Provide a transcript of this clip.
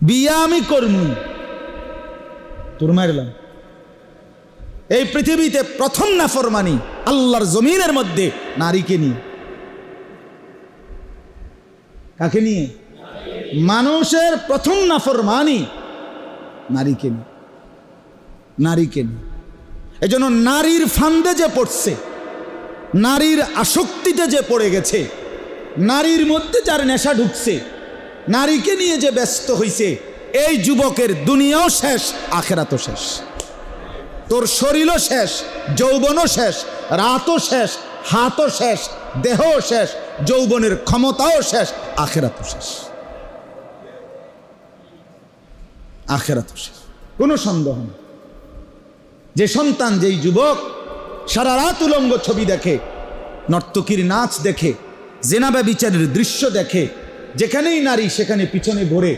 বিয়া আমি করমু তোর মারলাম। এই পৃথিবীতে প্রথম নাফরমানি আল্লাহর জমিনের মধ্যে নারীকে নিয়ে। কাকে নিয়ে? মানুষের প্রথম নাফরমানি নারীকে নিয়ে, নারীকে নিয়ে। এজন্য নারীর ফান্দে যে পড়ছে, নারীর আসক্তিতে যে পড়ে গেছে, নারীর মধ্যে যার নেশা ঢুকছে, নারীকে নিয়ে যে ব্যস্ত হইছে, এই যুবকের দুনিয়াও শেষ, আখেরাতও শেষ। তোর শরীরও শেষ, যৌবনও শেষ, রাতও শেষ, হাতও শেষ, দেহও শেষ, যৌবনের ক্ষমতাও শেষ, আখেরাতও শেষ। আখেরাতও শেষ, কোনো সন্দেহ নেই। যে সন্তান, যেই যুবক সারা রাত উলঙ্গ ছবি দেখে, নর্তকীর নাচ দেখে, জেনা ব্যভিচারের দৃশ্য দেখে, যেখানেই নারী সেখানে পিছনে ঘোরে,